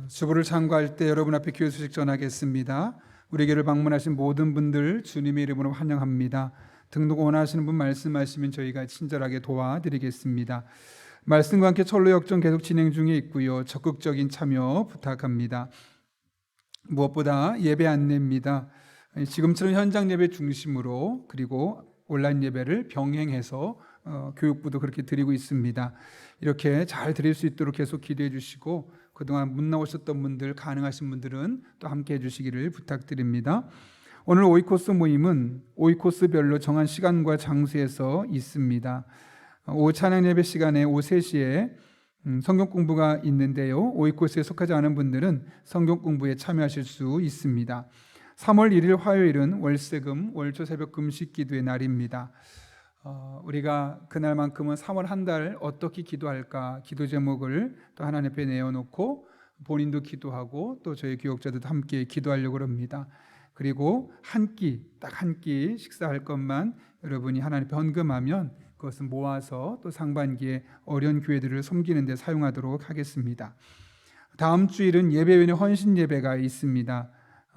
주보를 참고할 때 여러분 앞에 교회 소식 전하겠습니다. 우리 교회를 방문하신 모든 분들 주님의 이름으로 환영합니다. 등록 원하시는 분 말씀하시면 저희가 친절하게 도와드리겠습니다. 말씀과 함께 철로 역정 계속 진행 중에 있고요. 적극적인 참여 부탁합니다. 무엇보다 예배 안내입니다. 지금처럼 현장 예배 중심으로 그리고 온라인 예배를 병행해서 교육부도 그렇게 드리고 있습니다. 이렇게 잘 드릴 수 있도록 계속 기도해 주시고 그동안 못 나오셨던 분들, 가능하신 분들은 또 함께 해주시기를 부탁드립니다. 오늘 오이코스 모임은 오이코스별로 정한 시간과 장소에서 있습니다. 오후 찬양 예배 시간에 오후 3시에 성경 공부가 있는데요. 오이코스에 속하지 않은 분들은 성경 공부에 참여하실 수 있습니다. 3월 1일 화요일은 월세금, 월초 새벽 금식 기도의 날입니다. 우리가 그날만큼은 3월 한 달 어떻게 기도할까 기도 제목을 또 하나님 앞에 내어놓고 본인도 기도하고 또 저희 교역자들도 함께 기도하려고 합니다. 그리고 딱 한 끼 식사할 것만 여러분이 하나님 앞에 헌금하면 그것은 모아서 또 상반기에 어려운 교회들을 섬기는 데 사용하도록 하겠습니다. 다음 주일은 예배위원회 헌신 예배가 있습니다.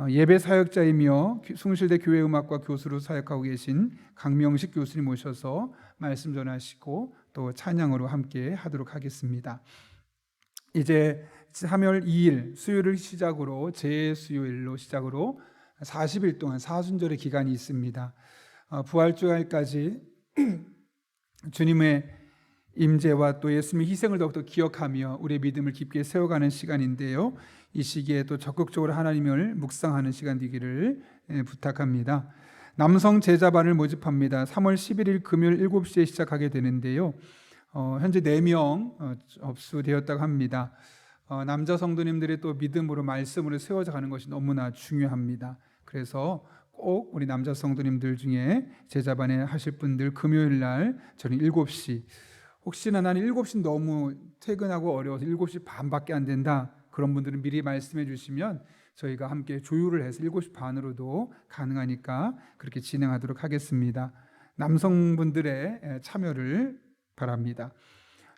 예배 사역자이며 숭실대 교회음악과 교수로 사역하고 계신 강명식 교수님 모셔서 말씀 전하시고 또 찬양으로 함께 하도록 하겠습니다. 이제 3월 2일 수요일을 시작으로 재수요일로 시작으로 40일 동안 사순절의 기간이 있습니다. 부활주일까지 주님의 임재와 또 예수님의 희생을 더욱더 기억하며 우리의 믿음을 깊게 세워가는 시간인데요. 이 시기에 또 적극적으로 하나님을 묵상하는 시간 되기를 부탁합니다. 남성 제자반을 모집합니다. 3월 11일 금요일 7시에 시작하게 되는데요. 현재 4명 접수되었다고 합니다. 남자 성도님들의 또 믿음으로 말씀으로 세워져 가는 것이 너무나 중요합니다. 그래서 꼭 우리 남자 성도님들 중에 제자반에 하실 분들 금요일 날 저는 7시 혹시나 나는 7시 너무 퇴근하고 어려워서 7시 반밖에 안 된다 그런 분들은 미리 말씀해 주시면 저희가 함께 조율을 해서 7시 반으로도 가능하니까 그렇게 진행하도록 하겠습니다. 남성분들의 참여를 바랍니다.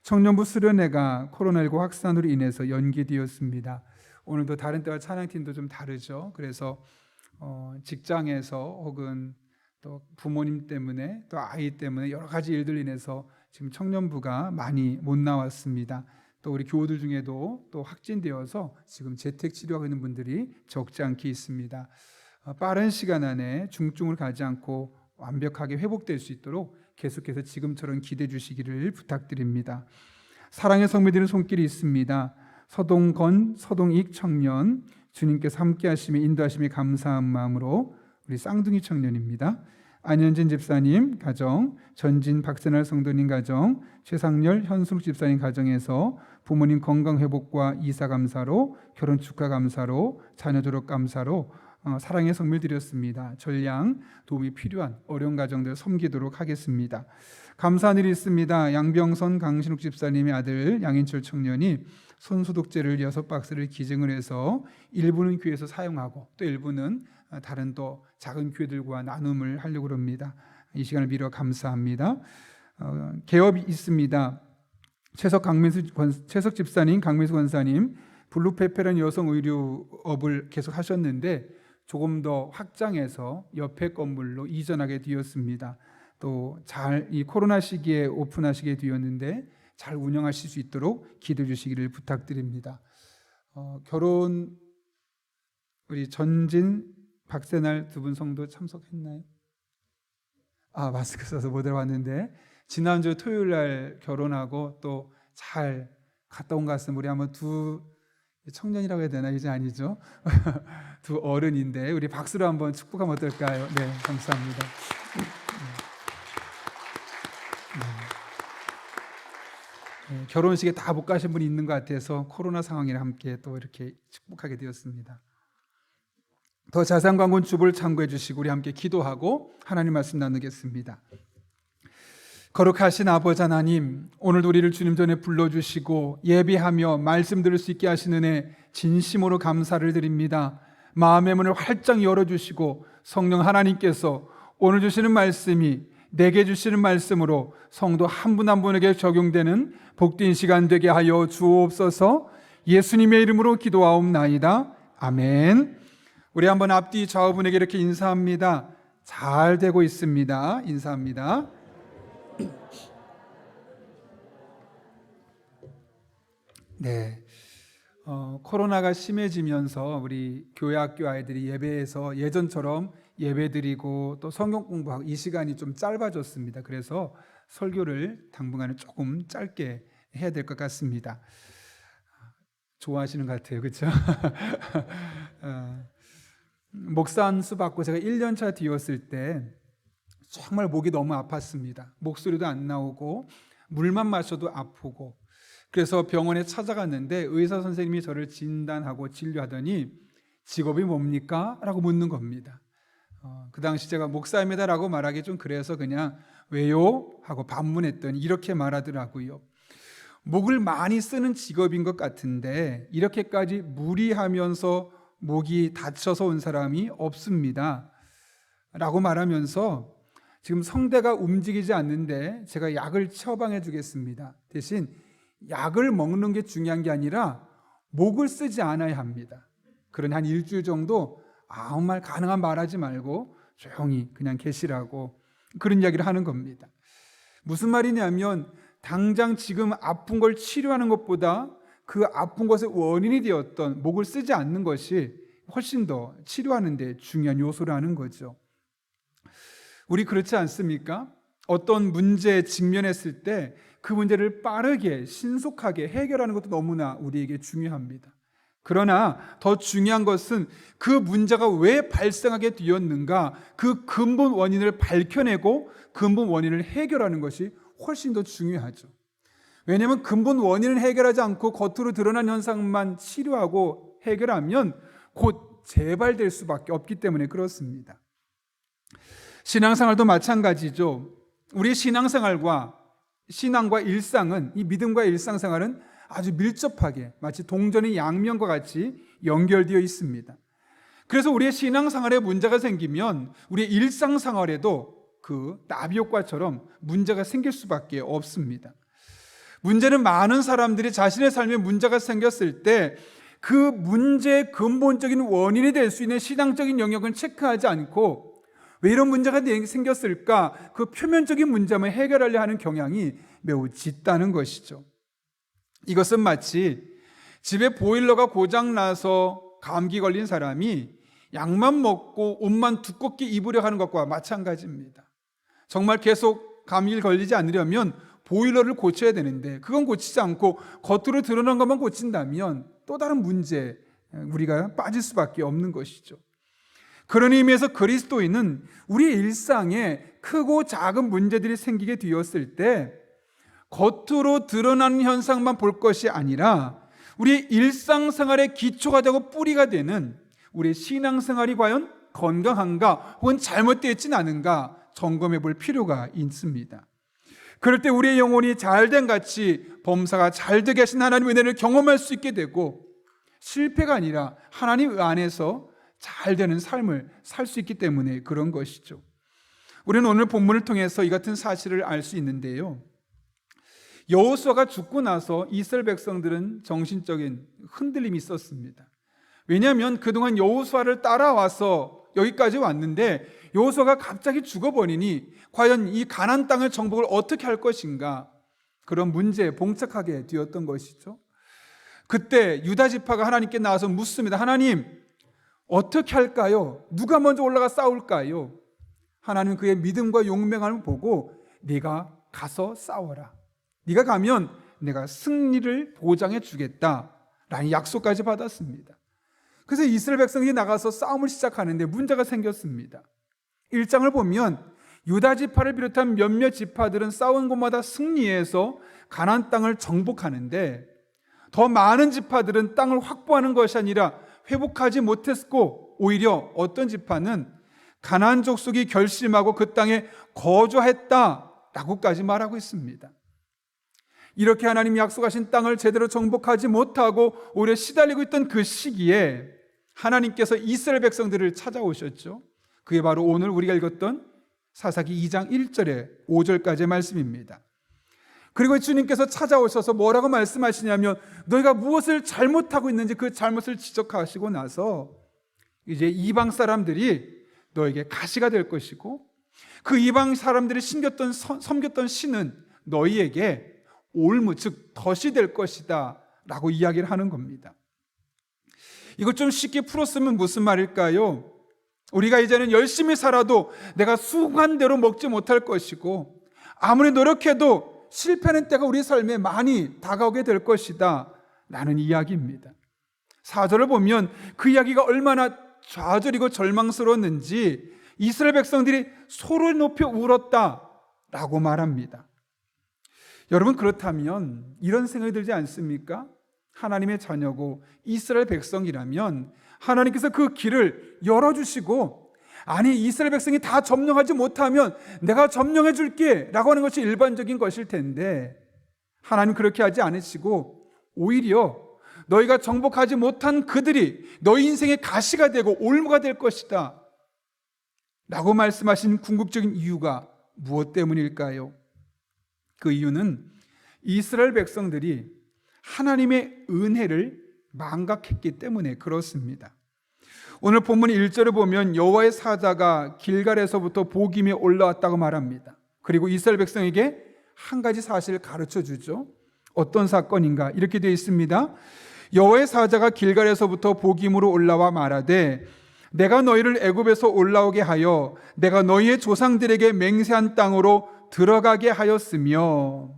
청년부 수련회가 코로나19 확산으로 인해서 연기되었습니다. 오늘도 다른 때와 찬양팀도 좀 다르죠. 그래서 직장에서 혹은 또 부모님 때문에 또 아이 때문에 여러 가지 일들 인해서 지금 청년부가 많이 못 나왔습니다. 또 우리 교우들 중에도 또 확진되어서 지금 재택 치료하고 있는 분들이 적지 않게 있습니다. 빠른 시간 안에 중증을 가지 않고 완벽하게 회복될 수 있도록 계속해서 지금처럼 기대해 주시기를 부탁드립니다. 사랑의 성미들은 손길이 있습니다. 서동건, 서동익 청년 주님께서 함께 하시며 인도하심에 감사한 마음으로 우리 쌍둥이 청년입니다. 안현진 집사님 가정, 전진 박세날 성도님 가정, 최상열 현숙 집사님 가정에서 부모님 건강 회복과 이사 감사로 결혼 축하 감사로 자녀 졸업 감사로 사랑의 성밀 드렸습니다. 전량 도움이 필요한 어려운 가정들 섬기도록 하겠습니다. 감사한 일이 있습니다. 양병선 강신욱 집사님의 아들 양인철 청년이 손소독제를 6박스를 기증을 해서 일부는 교회에서 사용하고 또 일부는 다른 또 작은 교회들과 나눔을 하려고 합니다. 이 시간을 빌어 감사합니다. 개업이 있습니다. 최석 집사님, 강민수 권사님 블루페페라는 여성 의류업을 계속 하셨는데 조금 더 확장해서 옆에 건물로 이전하게 되었습니다. 또 잘 이 코로나 시기에 오픈하시게 되었는데 잘 운영하실 수 있도록 기도해 주시기를 부탁드립니다. 결혼 우리 전진 박세날 두 분 성도 참석했나요? 마스크 써서 못 들어왔는데 지난주 토요일 날 결혼하고 또 잘 갔다 온 것 같습니다. 우리 한번 두 청년이라고 해야 되나? 이제 아니죠. 두 어른인데 우리 박수로 한번 축복하면 어떨까요? 네, 감사합니다. 결혼식에 다 못 가신 분이 있는 것 같아서 코로나 상황이랑 함께 또 이렇게 축복하게 되었습니다. 더 자세한 광고는 주보를 참고해 주시고 우리 함께 기도하고 하나님 말씀 나누겠습니다. 거룩하신 아버지 하나님, 오늘도 우리를 주님 전에 불러주시고 예배하며 말씀 들을 수 있게 하시는 애 진심으로 감사를 드립니다. 마음의 문을 활짝 열어주시고 성령 하나님께서 오늘 주시는 말씀이 내게 주시는 말씀으로 성도 한 분 한 분에게 적용되는 복된 시간 되게 하여 주옵소서. 예수님의 이름으로 기도하옵나이다. 아멘. 우리 한번 앞뒤 좌우분에게 이렇게 인사합니다. 잘 되고 있습니다. 인사합니다. 네. 코로나가 심해지면서 우리 교회 학교 아이들이 예배에서 예전처럼 예배드리고 또 성경 공부하고 이 시간이 좀 짧아졌습니다. 그래서 설교를 당분간은 조금 짧게 해야 될 것 같습니다. 좋아하시는 것 같아요. 그렇죠? 목사 안수 받고 제가 1년차 뒤였을 때 정말 목이 너무 아팠습니다. 목소리도 안 나오고 물만 마셔도 아프고, 그래서 병원에 찾아갔는데 의사 선생님이 저를 진단하고 진료하더니 직업이 뭡니까? 라고 묻는 겁니다. 그 당시 제가 목사입니다 라고 말하기 좀 그래서 그냥 왜요? 하고 반문했더니 이렇게 말하더라고요. 목을 많이 쓰는 직업인 것 같은데 이렇게까지 무리하면서 목이 다쳐서 온 사람이 없습니다 라고 말하면서 지금 성대가 움직이지 않는데 제가 약을 처방해 주겠습니다. 대신 약을 먹는 게 중요한 게 아니라 목을 쓰지 않아야 합니다. 그러니 한 일주일 정도 아무 말 가능한 말하지 말고 조용히 그냥 계시라고 그런 이야기를 하는 겁니다. 무슨 말이냐면 당장 지금 아픈 걸 치료하는 것보다 그 아픈 것의 원인이 되었던 목을 쓰지 않는 것이 훨씬 더 치료하는 데 중요한 요소라는 거죠. 우리 그렇지 않습니까? 어떤 문제에 직면했을 때 그 문제를 빠르게 신속하게 해결하는 것도 너무나 우리에게 중요합니다. 그러나 더 중요한 것은 그 문제가 왜 발생하게 되었는가, 그 근본 원인을 밝혀내고 근본 원인을 해결하는 것이 훨씬 더 중요하죠. 왜냐하면 근본 원인을 해결하지 않고 겉으로 드러난 현상만 치료하고 해결하면 곧 재발될 수밖에 없기 때문에 그렇습니다. 신앙생활도 마찬가지죠. 우리 신앙과 일상은, 이 믿음과 일상생활은 아주 밀접하게 마치 동전의 양면과 같이 연결되어 있습니다. 그래서 우리의 신앙생활에 문제가 생기면 우리의 일상생활에도 그 나비 효과처럼 문제가 생길 수밖에 없습니다. 문제는 많은 사람들이 자신의 삶에 문제가 생겼을 때 그 문제의 근본적인 원인이 될 수 있는 신앙적인 영역을 체크하지 않고 왜 이런 문제가 생겼을까? 그 표면적인 문제만 해결하려 하는 경향이 매우 짙다는 것이죠. 이것은 마치 집에 보일러가 고장나서 감기 걸린 사람이 약만 먹고 옷만 두껍게 입으려 하는 것과 마찬가지입니다. 정말 계속 감기를 걸리지 않으려면 보일러를 고쳐야 되는데 그건 고치지 않고 겉으로 드러난 것만 고친다면 또 다른 문제에 우리가 빠질 수밖에 없는 것이죠. 그런 의미에서 그리스도인은 우리 일상에 크고 작은 문제들이 생기게 되었을 때 겉으로 드러나는 현상만 볼 것이 아니라 우리 일상생활의 기초가 되고 뿌리가 되는 우리 신앙생활이 과연 건강한가 혹은 잘못되어 있지는 않은가 점검해 볼 필요가 있습니다. 그럴 때 우리의 영혼이 잘된 같이 범사가 잘되게 하신 하나님의 은혜를 경험할 수 있게 되고 실패가 아니라 하나님 안에서 잘되는 삶을 살 수 있기 때문에 그런 것이죠. 우리는 오늘 본문을 통해서 이 같은 사실을 알 수 있는데요. 여호수아가 죽고 나서 이스라엘 백성들은 정신적인 흔들림이 있었습니다. 왜냐하면 그동안 여호수아를 따라와서 여기까지 왔는데 여호수아가 갑자기 죽어버리니 과연 이 가나안 땅의 정복을 어떻게 할 것인가, 그런 문제에 봉착하게 되었던 것이죠. 그때 유다 지파가 하나님께 나와서 묻습니다. 하나님, 어떻게 할까요? 누가 먼저 올라가 싸울까요? 하나님은 그의 믿음과 용맹함을 보고 네가 가서 싸워라. 네가 가면 내가 승리를 보장해 주겠다라는 약속까지 받았습니다. 그래서 이스라엘 백성이 나가서 싸움을 시작하는데 문제가 생겼습니다. 1장을 보면 유다 지파를 비롯한 몇몇 지파들은 싸운 곳마다 승리해서 가나안 땅을 정복하는데 더 많은 지파들은 땅을 확보하는 것이 아니라 회복하지 못했고 오히려 어떤 지파는 가나안 족속이 결심하고 그 땅에 거주했다라고까지 말하고 있습니다. 이렇게 하나님이 약속하신 땅을 제대로 정복하지 못하고 오히려 시달리고 있던 그 시기에 하나님께서 이스라엘 백성들을 찾아오셨죠. 그게 바로 오늘 우리가 읽었던 사사기 2장 1절에 5절까지의 말씀입니다. 그리고 주님께서 찾아오셔서 뭐라고 말씀하시냐면 너희가 무엇을 잘못하고 있는지 그 잘못을 지적하시고 나서 이제 이방 사람들이 너에게 가시가 될 것이고 그 이방 사람들이 섬겼던 신은 너희에게 올무 즉 덫이 될 것이다 라고 이야기를 하는 겁니다. 이것 좀 쉽게 풀었으면 무슨 말일까요? 우리가 이제는 열심히 살아도 내가 수관대로 먹지 못할 것이고 아무리 노력해도 실패하는 때가 우리 삶에 많이 다가오게 될 것이다 라는 이야기입니다. 4절을 보면 그 이야기가 얼마나 좌절이고 절망스러웠는지 이스라엘 백성들이 소를 높여 울었다 라고 말합니다. 여러분, 그렇다면 이런 생각이 들지 않습니까? 하나님의 자녀고 이스라엘 백성이라면 하나님께서 그 길을 열어주시고 아니 이스라엘 백성이 다 점령하지 못하면 내가 점령해 줄게 라고 하는 것이 일반적인 것일 텐데 하나님 그렇게 하지 않으시고 오히려 너희가 정복하지 못한 그들이 너희 인생의 가시가 되고 올무가 될 것이다 라고 말씀하신 궁극적인 이유가 무엇 때문일까요? 그 이유는 이스라엘 백성들이 하나님의 은혜를 망각했기 때문에 그렇습니다. 오늘 본문 1절을 보면 여호와의 사자가 길갈에서부터 보김에 올라왔다고 말합니다. 그리고 이스라엘 백성에게 한 가지 사실을 가르쳐 주죠. 어떤 사건인가? 이렇게 되어 있습니다. 여호와의 사자가 길갈에서부터 보김으로 올라와 말하되 내가 너희를 애굽에서 올라오게 하여 내가 너희의 조상들에게 맹세한 땅으로 들어가게 하였으며.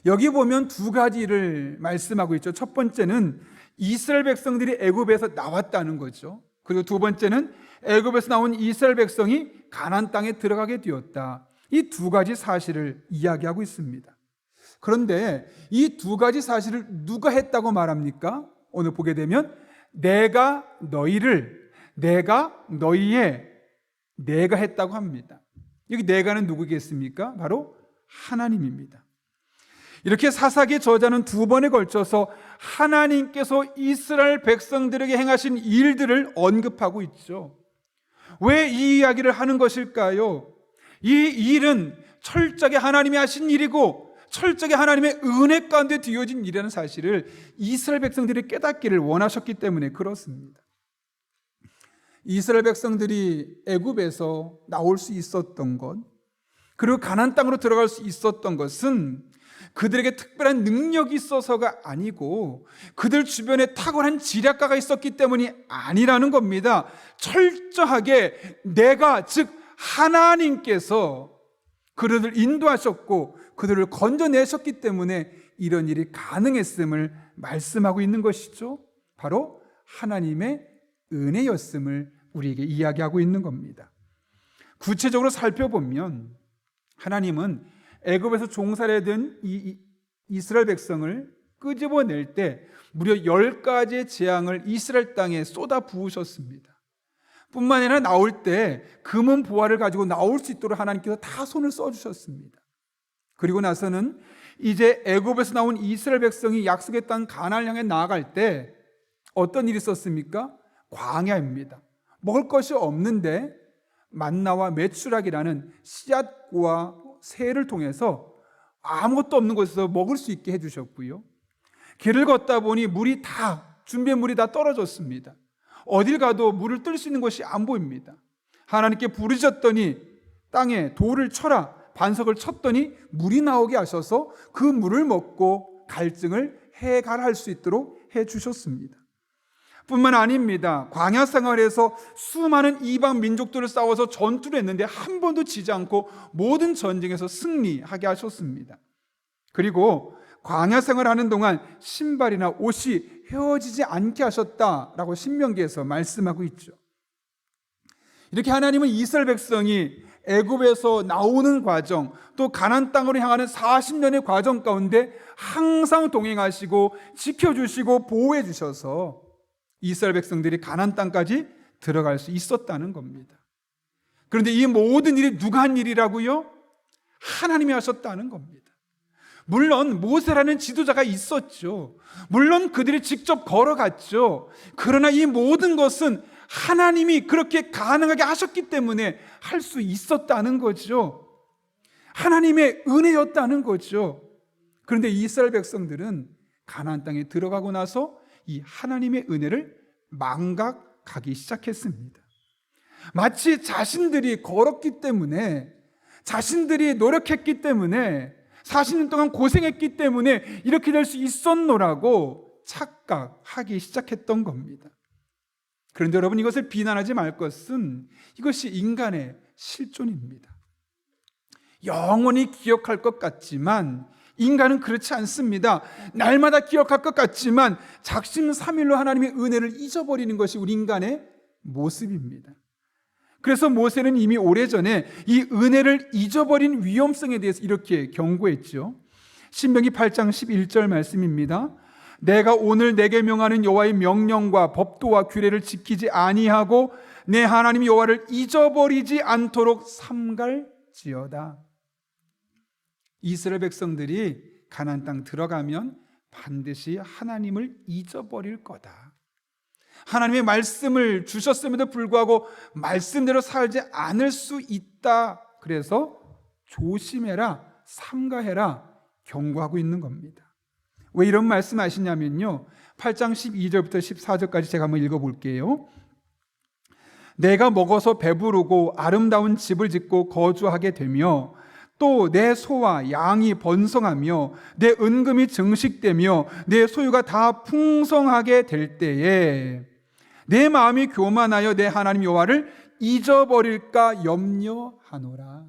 여기 보면 두 가지를 말씀하고 있죠. 첫 번째는 이스라엘 백성들이 애굽에서 나왔다는 거죠. 그리고 두 번째는 애굽에서 나온 이스라엘 백성이 가나안 땅에 들어가게 되었다. 이 두 가지 사실을 이야기하고 있습니다. 그런데 이 두 가지 사실을 누가 했다고 말합니까? 오늘 보게 되면 내가 너희를 내가 너희의 내가 했다고 합니다. 여기 내가는 누구겠습니까? 바로 하나님입니다. 이렇게 사사기 저자는 두 번에 걸쳐서 하나님께서 이스라엘 백성들에게 행하신 일들을 언급하고 있죠. 왜 이 이야기를 하는 것일까요? 이 일은 철저하게 하나님이 하신 일이고 철저하게 하나님의 은혜 가운데 뒤어진 일이라는 사실을 이스라엘 백성들이 깨닫기를 원하셨기 때문에 그렇습니다. 이스라엘 백성들이 애굽에서 나올 수 있었던 것, 그리고 가나안 땅으로 들어갈 수 있었던 것은 그들에게 특별한 능력이 있어서가 아니고 그들 주변에 탁월한 지략가가 있었기 때문이 아니라는 겁니다. 철저하게 내가 즉 하나님께서 그들을 인도하셨고 그들을 건져내셨기 때문에 이런 일이 가능했음을 말씀하고 있는 것이죠. 바로 하나님의 은혜였음을 우리에게 이야기하고 있는 겁니다. 구체적으로 살펴보면 하나님은 애굽에서 종살이던 이스라엘 백성을 끄집어낼 때 무려 10가지의 재앙을 이스라엘 땅에 쏟아 부으셨습니다. 뿐만 아니라 나올 때 금은 보화를 가지고 나올 수 있도록 하나님께서 다 손을 써주셨습니다. 그리고 나서는 이제 애굽에서 나온 이스라엘 백성이 약속의 땅 가나안을 향해 나아갈 때 어떤 일이 있었습니까? 광야입니다. 먹을 것이 없는데 만나와 메추락이라는 씨앗과 새를 통해서 아무것도 없는 곳에서 먹을 수 있게 해주셨고요. 길을 걷다 보니 준비한 물이 다 떨어졌습니다. 어딜 가도 물을 뜰 수 있는 곳이 안 보입니다. 하나님께 부르셨더니 땅에 돌을 쳐라, 반석을 쳤더니 물이 나오게 하셔서 그 물을 먹고 갈증을 해갈할 수 있도록 해주셨습니다. 뿐만 아닙니다. 광야 생활에서 수많은 이방 민족들을 싸워서 전투를 했는데 한 번도 지지 않고 모든 전쟁에서 승리하게 하셨습니다. 그리고 광야 생활하는 동안 신발이나 옷이 헤어지지 않게 하셨다라고 신명기에서 말씀하고 있죠. 이렇게 하나님은 이스라엘 백성이 애굽에서 나오는 과정, 또 가나안 땅으로 향하는 40년의 과정 가운데 항상 동행하시고 지켜주시고 보호해 주셔서 이스라엘 백성들이 가나안 땅까지 들어갈 수 있었다는 겁니다. 그런데 이 모든 일이 누가 한 일이라고요? 하나님이 하셨다는 겁니다. 물론 모세라는 지도자가 있었죠. 물론 그들이 직접 걸어갔죠. 그러나 이 모든 것은 하나님이 그렇게 가능하게 하셨기 때문에 할 수 있었다는 거죠. 하나님의 은혜였다는 거죠. 그런데 이스라엘 백성들은 가나안 땅에 들어가고 나서 이 하나님의 은혜를 망각하기 시작했습니다. 마치 자신들이 걸었기 때문에, 자신들이 노력했기 때문에, 40년 동안 고생했기 때문에 이렇게 될 수 있었노라고 착각하기 시작했던 겁니다. 그런데 여러분, 이것을 비난하지 말 것은 이것이 인간의 실존입니다. 영원히 기억할 것 같지만 인간은 그렇지 않습니다. 날마다 기억할 것 같지만 작심삼일로 하나님의 은혜를 잊어버리는 것이 우리 인간의 모습입니다. 그래서 모세는 이미 오래전에 이 은혜를 잊어버린 위험성에 대해서 이렇게 경고했죠. 신명기 8장 11절 말씀입니다. 내가 오늘 내게 명하는 여호와의 명령과 법도와 규례를 지키지 아니하고 내 하나님 여호와를 잊어버리지 않도록 삼갈지어다. 이스라엘 백성들이 가나안 땅 들어가면 반드시 하나님을 잊어버릴 거다. 하나님의 말씀을 주셨음에도 불구하고 말씀대로 살지 않을 수 있다. 그래서 조심해라, 삼가해라 경고하고 있는 겁니다. 왜 이런 말씀 하시냐면요, 8장 12절부터 14절까지 제가 한번 읽어볼게요. 내가 먹어서 배부르고 아름다운 집을 짓고 거주하게 되며 또 내 소와 양이 번성하며 내 은금이 증식되며 내 소유가 다 풍성하게 될 때에 내 마음이 교만하여 내 하나님 여호와를 잊어버릴까 염려하노라.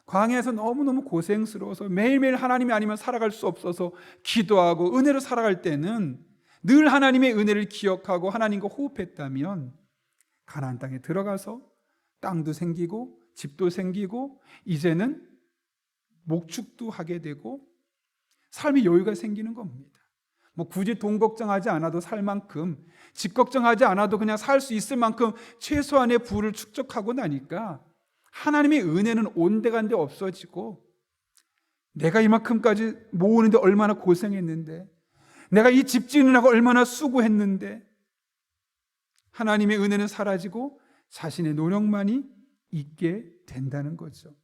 광야에서 너무너무 고생스러워서 매일매일 하나님이 아니면 살아갈 수 없어서 기도하고 은혜로 살아갈 때는 늘 하나님의 은혜를 기억하고 하나님과 호흡했다면 가나안 땅에 들어가서 땅도 생기고 집도 생기고 이제는 목축도 하게 되고 삶의 여유가 생기는 겁니다. 뭐 굳이 돈 걱정하지 않아도 살 만큼, 집 걱정하지 않아도 그냥 살 수 있을 만큼 최소한의 부를 축적하고 나니까 하나님의 은혜는 온데간데 없어지고, 내가 이만큼까지 모으는데 얼마나 고생했는데, 내가 이 집 지으느라고 얼마나 수고했는데, 하나님의 은혜는 사라지고 자신의 노력만이 있게 된다는 거죠.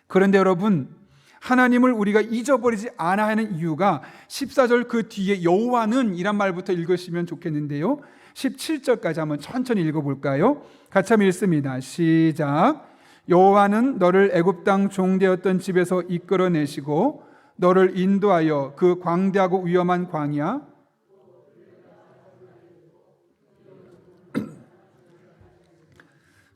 그런데 여러분, 하나님을 우리가 잊어버리지 않아야 하는 이유가 14절 그 뒤에 여호와는 이란 말부터 읽으시면 좋겠는데요, 17절까지 한번 천천히 읽어볼까요? 같이 한번 읽습니다. 시작. 여호와는 너를 애굽 땅 종되었던 집에서 이끌어내시고 너를 인도하여 그 광대하고 위험한 광야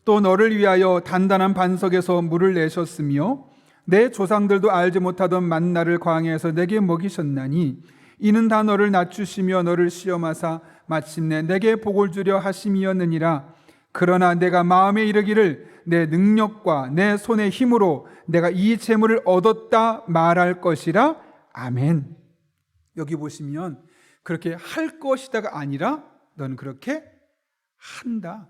또 너를 위하여 단단한 반석에서 물을 내셨으며 내 조상들도 알지 못하던 만나를 광야에서 내게 먹이셨나니 이는 다 너를 낮추시며 너를 시험하사 마침내 내게 복을 주려 하심이었느니라. 그러나 내가 마음에 이르기를 내 능력과 내 손의 힘으로 내가 이 재물을 얻었다 말할 것이라. 아멘. 여기 보시면 그렇게 할 것이다가 아니라 너는 그렇게 한다.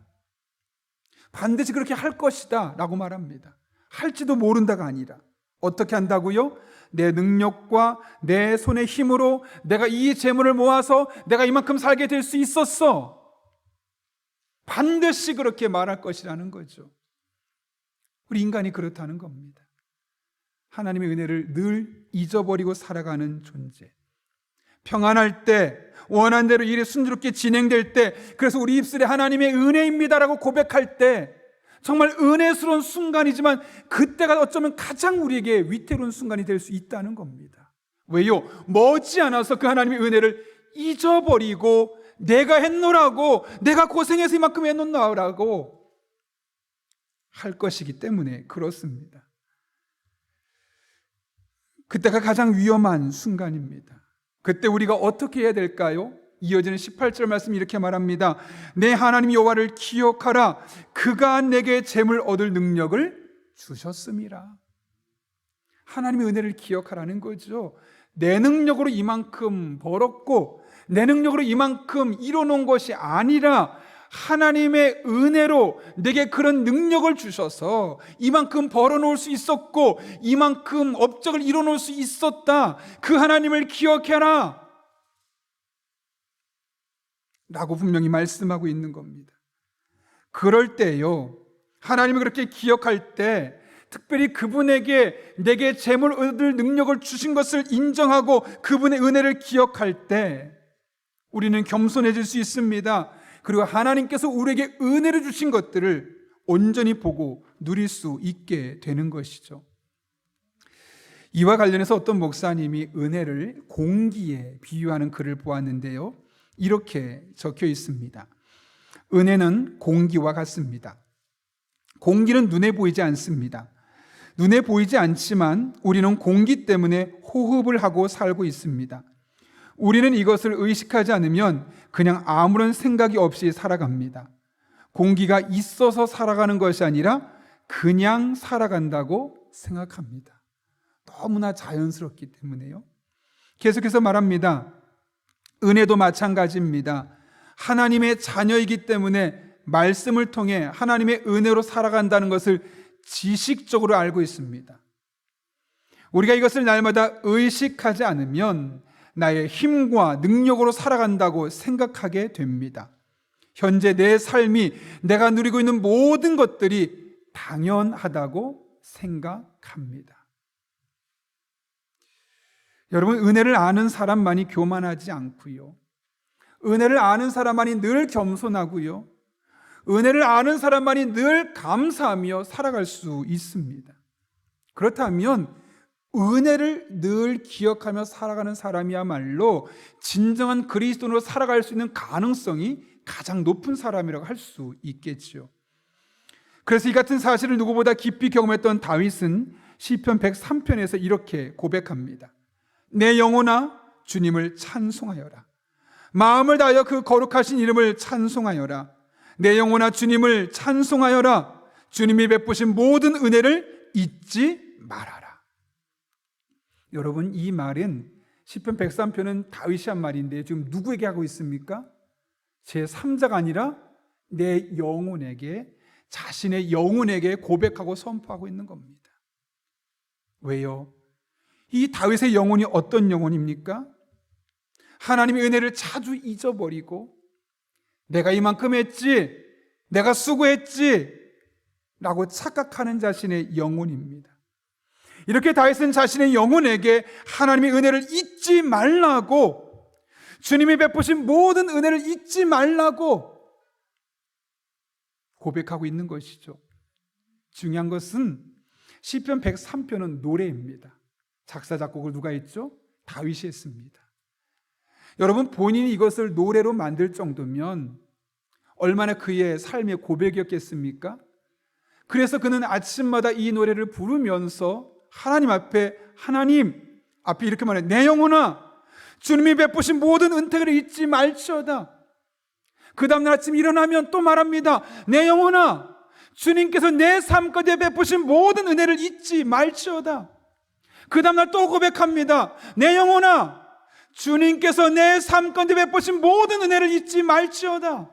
반드시 그렇게 할 것이다 라고 말합니다. 할지도 모른다가 아니라 어떻게 한다고요? 내 능력과 내 손의 힘으로 내가 이 재물을 모아서 내가 이만큼 살게 될 수 있었어. 반드시 그렇게 말할 것이라는 거죠. 우리 인간이 그렇다는 겁니다. 하나님의 은혜를 늘 잊어버리고 살아가는 존재. 평안할 때, 원한 대로 일이 순조롭게 진행될 때, 그래서 우리 입술에 하나님의 은혜입니다라고 고백할 때 정말 은혜스러운 순간이지만 그때가 어쩌면 가장 우리에게 위태로운 순간이 될 수 있다는 겁니다. 왜요? 머지않아서 그 하나님의 은혜를 잊어버리고 내가 했노라고, 내가 고생해서 이만큼 했노라고 할 것이기 때문에 그렇습니다. 그때가 가장 위험한 순간입니다. 그때 우리가 어떻게 해야 될까요? 이어지는 18절 말씀 이렇게 말합니다. 내 하나님 여호와를 기억하라. 그가 내게 재물 얻을 능력을 주셨음이라. 하나님의 은혜를 기억하라는 거죠. 내 능력으로 이만큼 벌었고 내 능력으로 이만큼 이뤄놓은 것이 아니라 하나님의 은혜로 내게 그런 능력을 주셔서 이만큼 벌어놓을 수 있었고 이만큼 업적을 이뤄놓을 수 있었다. 그 하나님을 기억해라 라고 분명히 말씀하고 있는 겁니다. 그럴 때요, 하나님을 그렇게 기억할 때 특별히 그분에게 내게 재물 얻을 능력을 주신 것을 인정하고 그분의 은혜를 기억할 때 우리는 겸손해질 수 있습니다. 그리고 하나님께서 우리에게 은혜를 주신 것들을 온전히 보고 누릴 수 있게 되는 것이죠. 이와 관련해서 어떤 목사님이 은혜를 공기에 비유하는 글을 보았는데요, 이렇게 적혀 있습니다. 은혜는 공기와 같습니다. 공기는 눈에 보이지 않습니다. 눈에 보이지 않지만 우리는 공기 때문에 호흡을 하고 살고 있습니다. 우리는 이것을 의식하지 않으면 그냥 아무런 생각이 없이 살아갑니다. 공기가 있어서 살아가는 것이 아니라 그냥 살아간다고 생각합니다. 너무나 자연스럽기 때문에요. 계속해서 말합니다. 은혜도 마찬가지입니다. 하나님의 자녀이기 때문에 말씀을 통해 하나님의 은혜로 살아간다는 것을 지식적으로 알고 있습니다. 우리가 이것을 날마다 의식하지 않으면 나의 힘과 능력으로 살아간다고 생각하게 됩니다. 현재 내 삶이, 내가 누리고 있는 모든 것들이 당연하다고 생각합니다. 여러분, 은혜를 아는 사람만이 교만하지 않고요, 은혜를 아는 사람만이 늘 겸손하고요, 은혜를 아는 사람만이 늘 감사하며 살아갈 수 있습니다. 그렇다면 은혜를 늘 기억하며 살아가는 사람이야말로 진정한 그리스도인으로 살아갈 수 있는 가능성이 가장 높은 사람이라고 할 수 있겠죠. 그래서 이 같은 사실을 누구보다 깊이 경험했던 다윗은 시편 103편에서 이렇게 고백합니다. 내 영혼아 주님을 찬송하여라. 마음을 다하여 그 거룩하신 이름을 찬송하여라. 내 영혼아 주님을 찬송하여라. 주님이 베푸신 모든 은혜를 잊지 말아라. 여러분, 이 말은 시편 103편은 다윗이 한 말인데 지금 누구에게 하고 있습니까? 제 3자가 아니라 내 영혼에게, 자신의 영혼에게 고백하고 선포하고 있는 겁니다. 왜요? 이 다윗의 영혼이 어떤 영혼입니까? 하나님의 은혜를 자주 잊어버리고 내가 이만큼 했지, 내가 수고했지 라고 착각하는 자신의 영혼입니다. 이렇게 다윗은 자신의 영혼에게 하나님의 은혜를 잊지 말라고, 주님이 베푸신 모든 은혜를 잊지 말라고 고백하고 있는 것이죠. 중요한 것은 시편 103편은 노래입니다. 작사 작곡을 누가 했죠? 다윗이 했습니다. 여러분, 본인이 이것을 노래로 만들 정도면 얼마나 그의 삶의 고백이었겠습니까? 그래서 그는 아침마다 이 노래를 부르면서 하나님 앞에 이렇게 말해요. 내 영혼아 주님이 베푸신 모든 은혜를 잊지 말지어다. 그 다음날 아침 일어나면 또 말합니다. 내 영혼아 주님께서 내 삶 가운데 베푸신 모든 은혜를 잊지 말지어다. 그 다음날 또 고백합니다. 내 영혼아 주님께서 내 삶 가운데 베푸신 모든 은혜를 잊지 말지어다.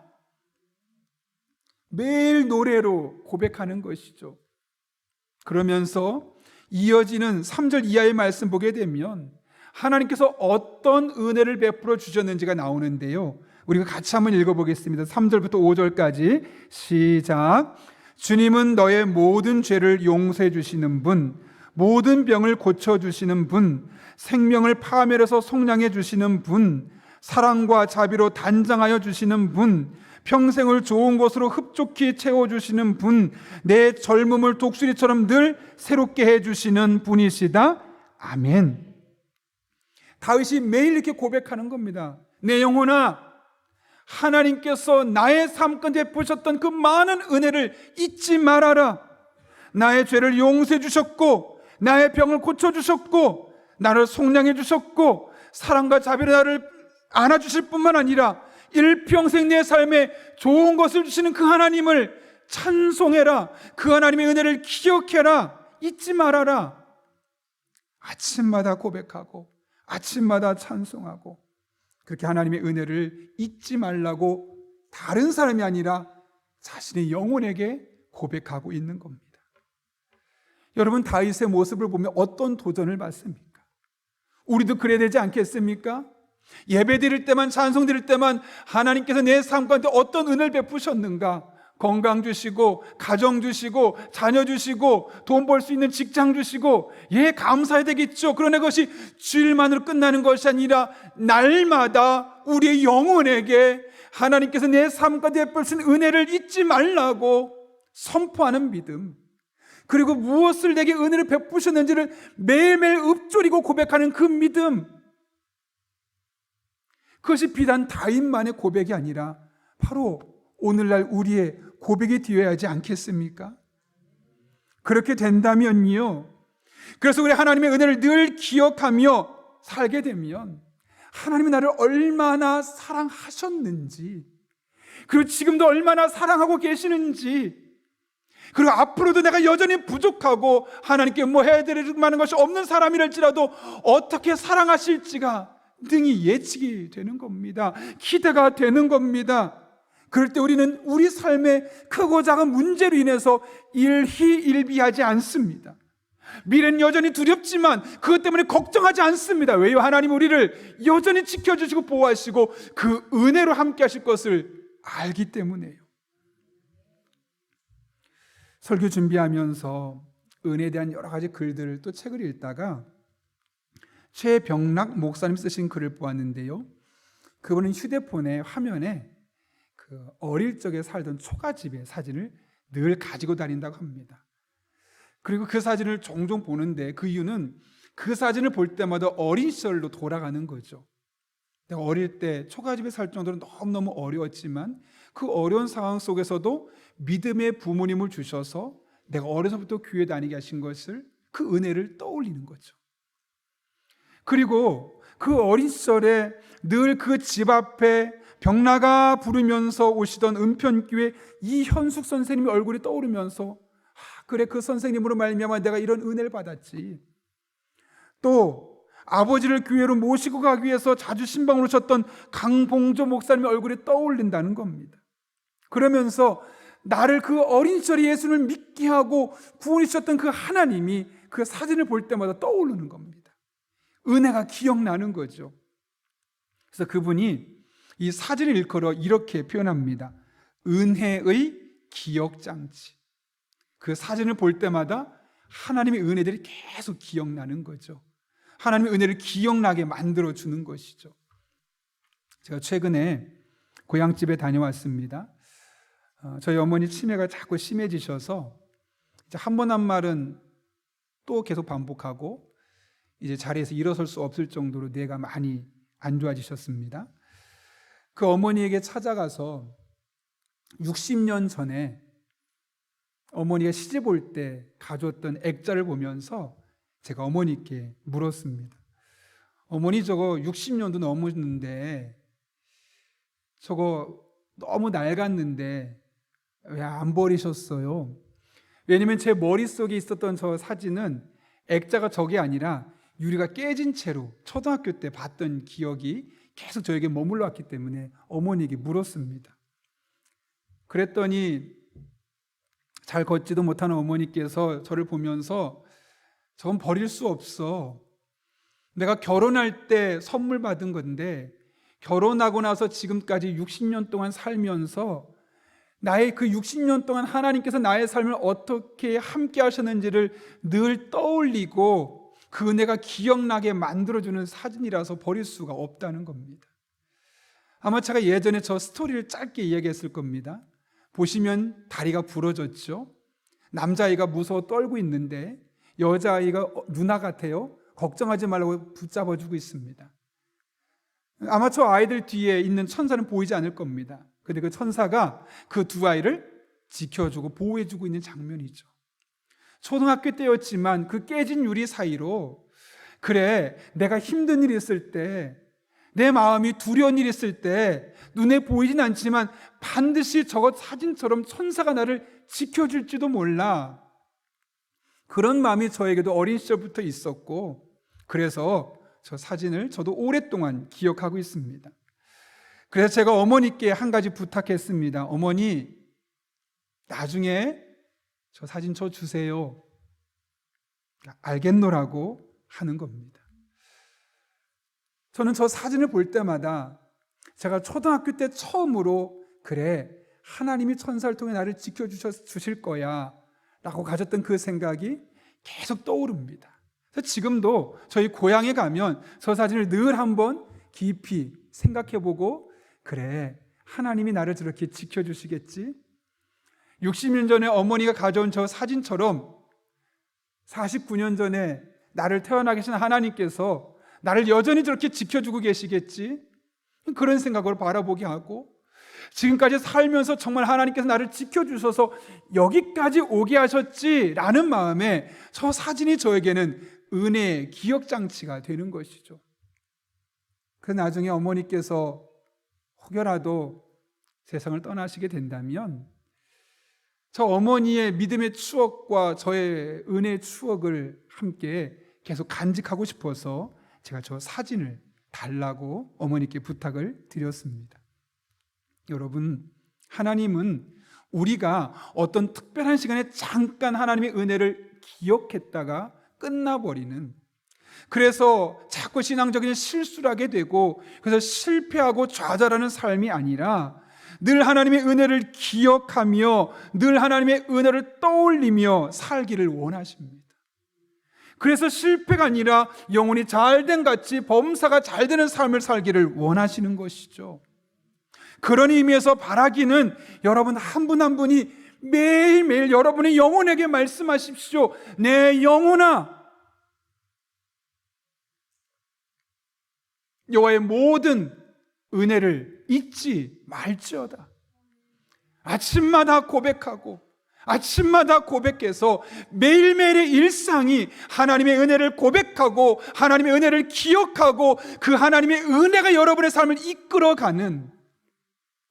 매일 노래로 고백하는 것이죠. 그러면서 이어지는 3절 이하의 말씀 보게 되면 하나님께서 어떤 은혜를 베풀어 주셨는지가 나오는데요, 우리가 같이 한번 읽어보겠습니다. 3절부터 5절까지 시작. 주님은 너의 모든 죄를 용서해 주시는 분, 모든 병을 고쳐주시는 분, 생명을 파멸해서 속량해 주시는 분, 사랑과 자비로 단장하여 주시는 분, 평생을 좋은 것으로 흡족히 채워주시는 분, 내 젊음을 독수리처럼 늘 새롭게 해주시는 분이시다. 아멘. 다윗이 매일 이렇게 고백하는 겁니다. 내 영혼아 하나님께서 나의 삶 가운데 베푸셨던 그 많은 은혜를 잊지 말아라. 나의 죄를 용서해 주셨고 나의 병을 고쳐주셨고 나를 속량해 주셨고 사랑과 자비로 나를 안아주실 뿐만 아니라 일평생 내 삶에 좋은 것을 주시는 그 하나님을 찬송해라. 그 하나님의 은혜를 기억해라. 잊지 말아라. 아침마다 고백하고 아침마다 찬송하고 그렇게 하나님의 은혜를 잊지 말라고 다른 사람이 아니라 자신의 영혼에게 고백하고 있는 겁니다. 여러분, 다윗의 모습을 보면 어떤 도전을 받습니까? 우리도 그래야 되지 않겠습니까? 예배 드릴 때만, 찬송 드릴 때만 하나님께서 내 삶 가운데 어떤 은혜를 베푸셨는가 건강 주시고 가정 주시고 자녀 주시고 돈 벌 수 있는 직장 주시고, 감사해야 되겠죠. 그러나 그것이 주일만으로 끝나는 것이 아니라 날마다 우리의 영혼에게 하나님께서 내 삶과 베푸신 은혜를 잊지 말라고 선포하는 믿음, 그리고 무엇을 내게 은혜를 베푸셨는지를 매일매일 읊조리고 고백하는 그 믿음, 그것이 비단 다윗만의 고백이 아니라 바로 오늘날 우리의 고백이 되어야 하지 않겠습니까? 그렇게 된다면요, 그래서 우리 하나님의 은혜를 늘 기억하며 살게 되면 하나님이 나를 얼마나 사랑하셨는지, 그리고 지금도 얼마나 사랑하고 계시는지, 그리고 앞으로도 내가 여전히 부족하고 하나님께 뭐 해드릴 만한 것이 없는 사람이랄지라도 어떻게 사랑하실지가 능히 예측이 되는 겁니다. 기대가 되는 겁니다. 그럴 때 우리는 우리 삶의 크고 작은 문제로 인해서 일희일비하지 않습니다. 미래는 여전히 두렵지만 그것 때문에 걱정하지 않습니다. 왜요? 하나님 우리를 여전히 지켜주시고 보호하시고 그 은혜로 함께 하실 것을 알기 때문에요. 설교 준비하면서 은혜에 대한 여러 가지 글들을 또 책을 읽다가 최병락 목사님 쓰신 글을 보았는데요, 그분은 휴대폰에 화면에 그 어릴 적에 살던 초가집의 사진을 늘 가지고 다닌다고 합니다. 그리고 그 사진을 종종 보는데 그 이유는 그 사진을 볼 때마다 어린 시절로 돌아가는 거죠. 내가 어릴 때 초가집에 살 정도로 너무너무 어려웠지만 그 어려운 상황 속에서도 믿음의 부모님을 주셔서 내가 어려서부터 교회 다니게 하신 것을, 그 은혜를 떠올리는 거죠. 그리고 그 어린 시절에 늘 그 집 앞에 병나가 부르면서 오시던 은편교회 이현숙 선생님의 얼굴이 떠오르면서 그래, 그 선생님으로 말미암아 내가 이런 은혜를 받았지. 또 아버지를 교회로 모시고 가기 위해서 자주 신방을 오셨던 강봉조 목사님의 얼굴이 떠올린다는 겁니다. 그러면서 나를 그 어린 시절에 예수를 믿게 하고 구원해 주셨던 그 하나님이 그 사진을 볼 때마다 떠오르는 겁니다. 은혜가 기억나는 거죠. 그래서 그분이 이 사진을 일컬어 이렇게 표현합니다. 은혜의 기억장치. 그 사진을 볼 때마다 하나님의 은혜들이 계속 기억나는 거죠. 하나님의 은혜를 기억나게 만들어주는 것이죠. 제가 최근에 고향집에 다녀왔습니다. 저희 어머니 치매가 자꾸 심해지셔서 한 번 한 말은 또 계속 반복하고 이제 자리에서 일어설 수 없을 정도로 뇌가 많이 안 좋아지셨습니다. 그 어머니에게 찾아가서 60년 전에 어머니가 시집 올 때 가져왔던 액자를 보면서 제가 어머니께 물었습니다. 어머니, 저거 60년도 넘었는데 저거 너무 낡았는데 왜 안 버리셨어요? 왜냐면 제 머릿속에 있었던 저 사진은 액자가 저게 아니라 유리가 깨진 채로 초등학교 때 봤던 기억이 계속 저에게 머물러 왔기 때문에 어머니에게 물었습니다. 그랬더니 잘 걷지도 못하는 어머니께서 저를 보면서 저건 버릴 수 없어. 내가 결혼할 때 선물 받은 건데 결혼하고 나서 지금까지 60년 동안 살면서 나의 그 60년 동안 하나님께서 나의 삶을 어떻게 함께 하셨는지를 늘 떠올리고 그 은혜가 기억나게 만들어주는 사진이라서 버릴 수가 없다는 겁니다. 아마 제가 예전에 저 스토리를 짧게 이야기했을 겁니다. 보시면 다리가 부러졌죠. 남자아이가 무서워 떨고 있는데 여자아이가 누나 같아요. 걱정하지 말라고 붙잡아주고 있습니다. 아마 저 아이들 뒤에 있는 천사는 보이지 않을 겁니다. 근데 그 천사가 그 두 아이를 지켜주고 보호해주고 있는 장면이죠. 초등학교 때였지만 그 깨진 유리 사이로, 그래, 내가 힘든 일이 있을 때, 내 마음이 두려운 일이 있을 때 눈에 보이진 않지만 반드시 저것 사진처럼 천사가 나를 지켜줄지도 몰라. 그런 마음이 저에게도 어린 시절부터 있었고, 그래서 저 사진을 저도 오랫동안 기억하고 있습니다. 그래서 제가 어머니께 한 가지 부탁했습니다. 어머니, 나중에 저 사진 저 주세요. 알겠노라고 하는 겁니다. 저는 저 사진을 볼 때마다 제가 초등학교 때 처음으로, 그래, 하나님이 천사를 통해 나를 지켜주실 거야 라고 가졌던 그 생각이 계속 떠오릅니다. 그래서 지금도 저희 고향에 가면 저 사진을 늘 한번 깊이 생각해보고, 그래, 하나님이 나를 저렇게 지켜주시겠지? 60년 전에 어머니가 가져온 저 사진처럼 49년 전에 나를 태어나게 하신 하나님께서 나를 여전히 저렇게 지켜주고 계시겠지? 그런 생각으로 바라보게 하고, 지금까지 살면서 정말 하나님께서 나를 지켜주셔서 여기까지 오게 하셨지라는 마음에 저 사진이 저에게는 은혜의 기억장치가 되는 것이죠. 그 나중에 어머니께서 혹여라도 세상을 떠나시게 된다면 저 어머니의 믿음의 추억과 저의 은혜의 추억을 함께 계속 간직하고 싶어서 제가 저 사진을 달라고 어머니께 부탁을 드렸습니다. 여러분, 하나님은 우리가 어떤 특별한 시간에 잠깐 하나님의 은혜를 기억했다가 끝나버리는, 그래서 자꾸 신앙적인 실수를 하게 되고 그래서 실패하고 좌절하는 삶이 아니라 늘 하나님의 은혜를 기억하며 늘 하나님의 은혜를 떠올리며 살기를 원하십니다. 그래서 실패가 아니라 영혼이 잘된 같이 범사가 잘 되는 삶을 살기를 원하시는 것이죠. 그런 의미에서 바라기는 여러분 한 분 한 분이 매일매일 여러분의 영혼에게 말씀하십시오. 내 영혼아, 여호와의 모든 은혜를 잊지 말지어다. 아침마다 고백하고 아침마다 고백해서 매일매일의 일상이 하나님의 은혜를 고백하고 하나님의 은혜를 기억하고 그 하나님의 은혜가 여러분의 삶을 이끌어가는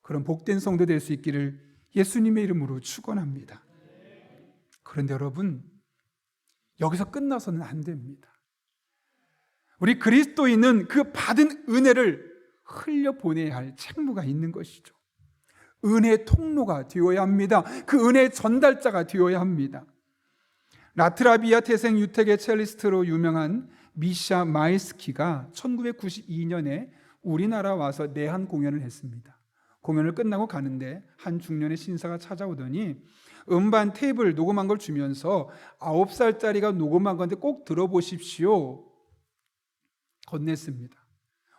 그런 복된 성도 될 수 있기를 예수님의 이름으로 축원합니다. 그런데 여러분, 여기서 끝나서는 안 됩니다. 우리 그리스도인은 그 받은 은혜를 흘려보내야 할 책무가 있는 것이죠. 은혜의 통로가 되어야 합니다. 그 은혜의 전달자가 되어야 합니다. 라트라비아 태생 유택의 첼리스트로 유명한 미샤 마이스키가 1992년에 우리나라 와서 내한 공연을 했습니다. 공연을 끝나고 가는데 한 중년의 신사가 찾아오더니 음반 테이프를 녹음한 걸 주면서 9살짜리가 녹음한 건데 꼭 들어보십시오 건넸습니다.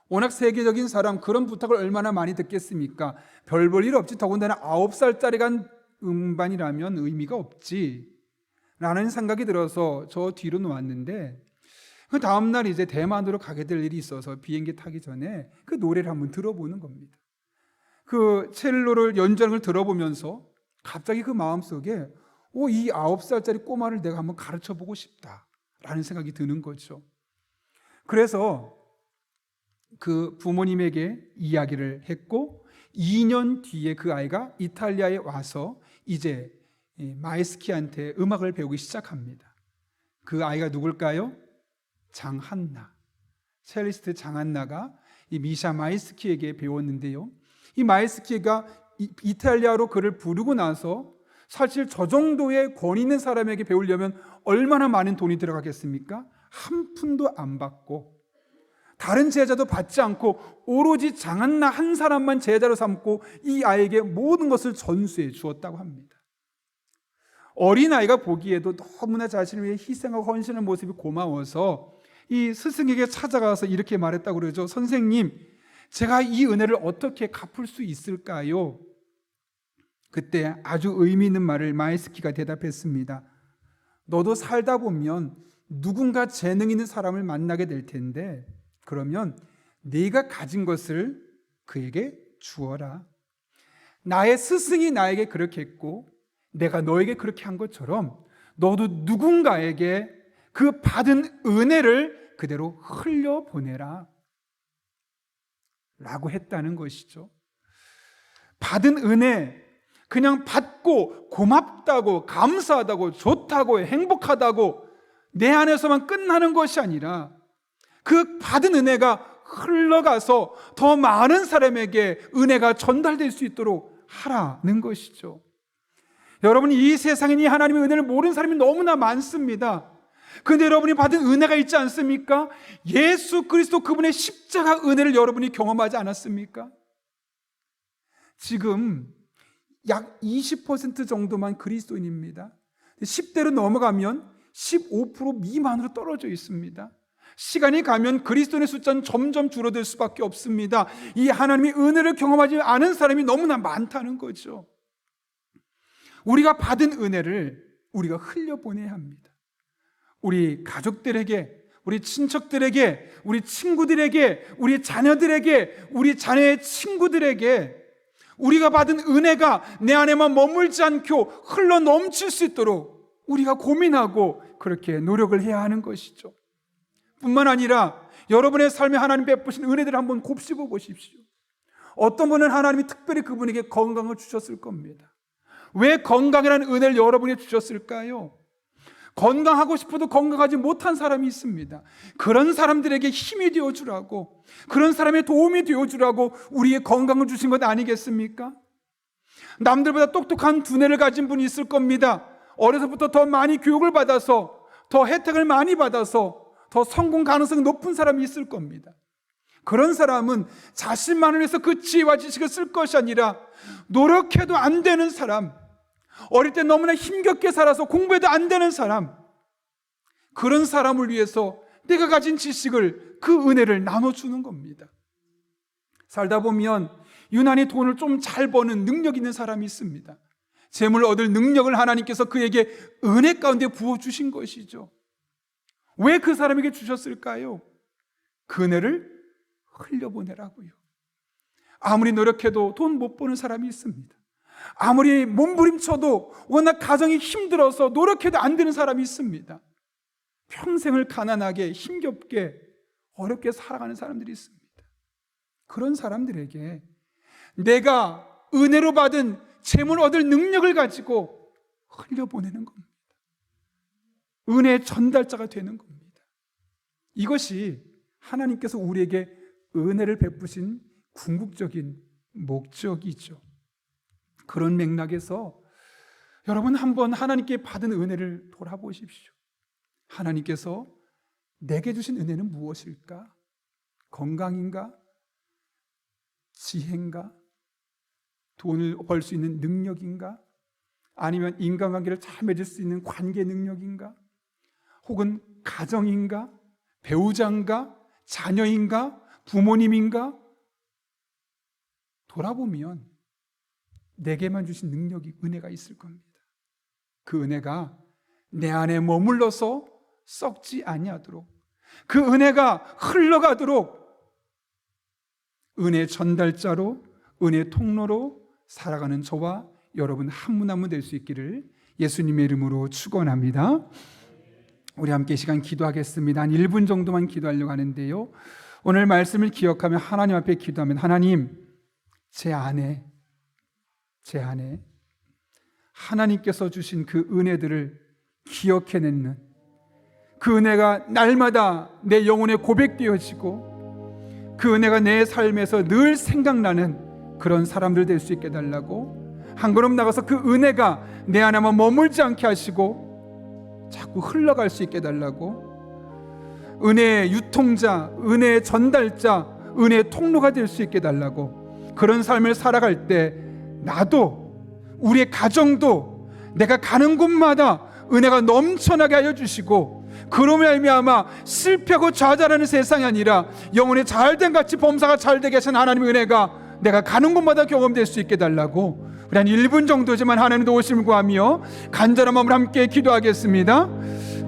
워낙 세계적인 사람, 그런 부탁을 얼마나 많이 듣겠습니까? 별 볼 일 없지, 더군다나 9살짜리가 음반이라면 의미가 없지 라는 생각이 들어서 저 뒤로 놓았는데, 그 다음날 이제 대만으로 가게 될 일이 있어서 비행기 타기 전에 그 노래를 한번 들어보는 겁니다. 그 첼로를 연주하는 걸 들어보면서 갑자기 그 마음속에 이 9살짜리 꼬마를 내가 한번 가르쳐보고 싶다라는 생각이 드는 거죠. 그래서 그 부모님에게 이야기를 했고 2년 뒤에 그 아이가 이탈리아에 와서 이제 마이스키한테 음악을 배우기 시작합니다. 그 아이가 누굴까요? 장한나, 첼리스트 장한나가 이 미샤 마이스키에게 배웠는데요, 이 마이스키가 이탈리아로 그를 부르고 나서 사실 저 정도의 권위 있는 사람에게 배우려면 얼마나 많은 돈이 들어가겠습니까? 한 푼도 안 받고 다른 제자도 받지 않고 오로지 장한나 한 사람만 제자로 삼고 이 아이에게 모든 것을 전수해 주었다고 합니다. 어린아이가 보기에도 너무나 자신을 위해 희생하고 헌신하는 모습이 고마워서 이 스승에게 찾아가서 이렇게 말했다고 그러죠. 선생님, 제가 이 은혜를 어떻게 갚을 수 있을까요? 그때 아주 의미 있는 말을 마이스키가 대답했습니다. 너도 살다 보면 누군가 재능 있는 사람을 만나게 될 텐데 그러면 네가 가진 것을 그에게 주어라. 나의 스승이 나에게 그렇게 했고 내가 너에게 그렇게 한 것처럼 너도 누군가에게 그 받은 은혜를 그대로 흘려보내라 라고 했다는 것이죠. 받은 은혜, 그냥 받고 고맙다고 감사하다고 좋다고 행복하다고 내 안에서만 끝나는 것이 아니라 그 받은 은혜가 흘러가서 더 많은 사람에게 은혜가 전달될 수 있도록 하라는 것이죠. 여러분, 이 세상에 이 하나님의 은혜를 모르는 사람이 너무나 많습니다. 그런데 여러분이 받은 은혜가 있지 않습니까? 예수 그리스도 그분의 십자가 은혜를 여러분이 경험하지 않았습니까? 지금 약 20% 정도만 그리스도인입니다. 10대로 넘어가면 15% 미만으로 떨어져 있습니다. 시간이 가면 그리스도인의 숫자는 점점 줄어들 수밖에 없습니다. 이 하나님의 은혜를 경험하지 않은 사람이 너무나 많다는 거죠. 우리가 받은 은혜를 우리가 흘려보내야 합니다. 우리 가족들에게, 우리 친척들에게, 우리 친구들에게, 우리 자녀들에게, 우리 자녀의 친구들에게 우리가 받은 은혜가 내 안에만 머물지 않고 흘러 넘칠 수 있도록 우리가 고민하고 그렇게 노력을 해야 하는 것이죠. 뿐만 아니라 여러분의 삶에 하나님 베푸신 은혜들을 한번 곱씹어 보십시오. 어떤 분은 하나님이 특별히 그분에게 건강을 주셨을 겁니다. 왜 건강이라는 은혜를 여러분에게 주셨을까요? 건강하고 싶어도 건강하지 못한 사람이 있습니다. 그런 사람들에게 힘이 되어주라고, 그런 사람의 도움이 되어주라고 우리의 건강을 주신 것 아니겠습니까? 남들보다 똑똑한 두뇌를 가진 분이 있을 겁니다. 어려서부터 더 많이 교육을 받아서, 더 혜택을 많이 받아서 더 성공 가능성이 높은 사람이 있을 겁니다. 그런 사람은 자신만을 위해서 그 지혜와 지식을 쓸 것이 아니라 노력해도 안 되는 사람, 어릴 때 너무나 힘겹게 살아서 공부해도 안 되는 사람, 그런 사람을 위해서 내가 가진 지식을, 그 은혜를 나눠주는 겁니다. 살다 보면 유난히 돈을 좀 잘 버는 능력 있는 사람이 있습니다. 재물을 얻을 능력을 하나님께서 그에게 은혜 가운데 부어주신 것이죠. 왜 그 사람에게 주셨을까요? 그 은혜를 흘려보내라고요. 아무리 노력해도 돈 못 버는 사람이 있습니다. 아무리 몸부림쳐도 워낙 가정이 힘들어서 노력해도 안 되는 사람이 있습니다. 평생을 가난하게 힘겹게 어렵게 살아가는 사람들이 있습니다. 그런 사람들에게 내가 은혜로 받은 재물 얻을 능력을 가지고 흘려보내는 겁니다. 은혜의 전달자가 되는 겁니다. 이것이 하나님께서 우리에게 은혜를 베푸신 궁극적인 목적이죠. 그런 맥락에서 여러분 한번 하나님께 받은 은혜를 돌아보십시오. 하나님께서 내게 주신 은혜는 무엇일까? 건강인가? 지혜인가? 돈을 벌 수 있는 능력인가? 아니면 인간관계를 잘 맺을 수 있는 관계 능력인가? 혹은 가정인가? 배우자인가? 자녀인가? 부모님인가? 돌아보면 내게만 주신 능력이, 은혜가 있을 겁니다. 그 은혜가 내 안에 머물러서 썩지 아니하도록, 그 은혜가 흘러가도록 은혜 전달자로, 은혜 통로로 살아가는 저와 여러분 한 분 한 분 될 수 있기를 예수님의 이름으로 축원합니다. 우리 함께 시간 기도하겠습니다. 한 1분 정도만 기도하려고 하는데요, 오늘 말씀을 기억하며 하나님 앞에 기도하면, 하나님, 제 안에 하나님께서 주신 그 은혜들을 기억해내는, 그 은혜가 날마다 내 영혼에 고백되어지고 그 은혜가 내 삶에서 늘 생각나는 그런 사람들 될 수 있게 해달라고, 한 걸음 나가서 그 은혜가 내 안에만 머물지 않게 하시고 자꾸 흘러갈 수 있게 해달라고, 은혜의 유통자, 은혜의 전달자, 은혜의 통로가 될 수 있게 해달라고, 그런 삶을 살아갈 때 나도, 우리의 가정도 내가 가는 곳마다 은혜가 넘쳐나게 하여 주시고, 그로 말미암아 실패하고 좌절하는 세상이 아니라 영혼의 잘된 같이 범사가 잘되게 하신 하나님의 은혜가 내가 가는 곳마다 경험될 수 있게 해달라고, 우리 한 1분 정도지만 하나님 도우심을 구하며 간절한 마음으로 함께 기도하겠습니다.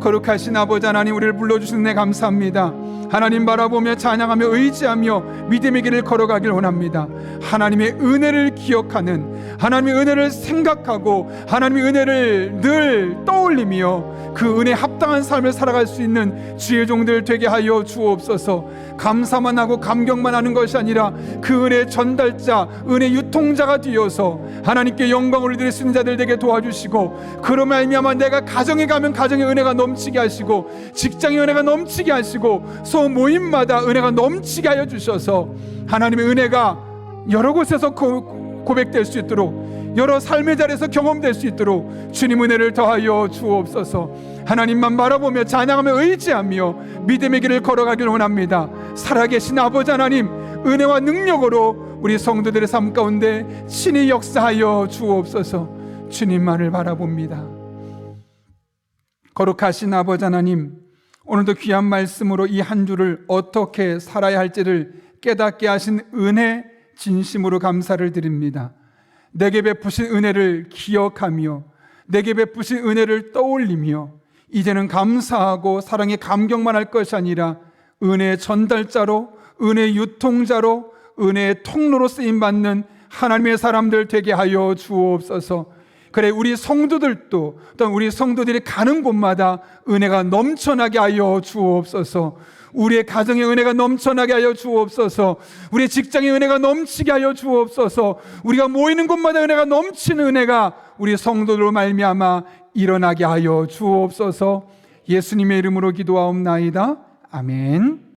거룩하신 아버지 하나님, 우리를 불러주신 은혜 감사합니다. 하나님 바라보며 찬양하며 의지하며 믿음의 길을 걸어가길 원합니다. 하나님의 은혜를 기억하는, 하나님의 은혜를 생각하고 하나님의 은혜를 늘 떠올리며 그 은혜에 합당한 삶을 살아갈 수 있는 주의 종들 되게 하여 주옵소서. 감사만 하고 감격만 하는 것이 아니라 그 은혜의 전달자, 은혜 유통자가 되어서 하나님께 영광을 드릴 수 있는 자들 되게 도와주시고, 그로 말미암아 내가 가정에 가면 가정에 은혜가 넘치게 하시고, 직장에 은혜가 넘치게 하시고, 소모임마다 은혜가 넘치게 하여 주셔서 하나님의 은혜가 여러 곳에서 고백될 수 있도록, 여러 삶의 자리에서 경험될 수 있도록 주님 은혜를 더하여 주옵소서. 하나님만 바라보며 찬양하며 의지하며 믿음의 길을 걸어가길 원합니다. 살아계신 아버지 하나님, 은혜와 능력으로 우리 성도들의 삶 가운데 친히 역사하여 주옵소서. 주님만을 바라봅니다. 거룩하신 아버지 하나님, 오늘도 귀한 말씀으로 이 한 주를 어떻게 살아야 할지를 깨닫게 하신 은혜 진심으로 감사를 드립니다. 내게 베푸신 은혜를 기억하며 내게 베푸신 은혜를 떠올리며 이제는 감사하고 사랑에 감격만 할 것이 아니라 은혜의 전달자로, 은혜의 유통자로, 은혜의 통로로 쓰임받는 하나님의 사람들 되게 하여 주옵소서. 그래, 우리 성도들도 또한 우리 성도들이 가는 곳마다 은혜가 넘쳐나게 하여 주옵소서. 우리의 가정의 은혜가 넘쳐나게 하여 주옵소서. 우리의 직장의 은혜가 넘치게 하여 주옵소서. 우리가 모이는 곳마다 은혜가 넘치는 은혜가 우리 성도들로 말미암아 일어나게 하여 주옵소서. 예수님의 이름으로 기도하옵나이다. 아멘.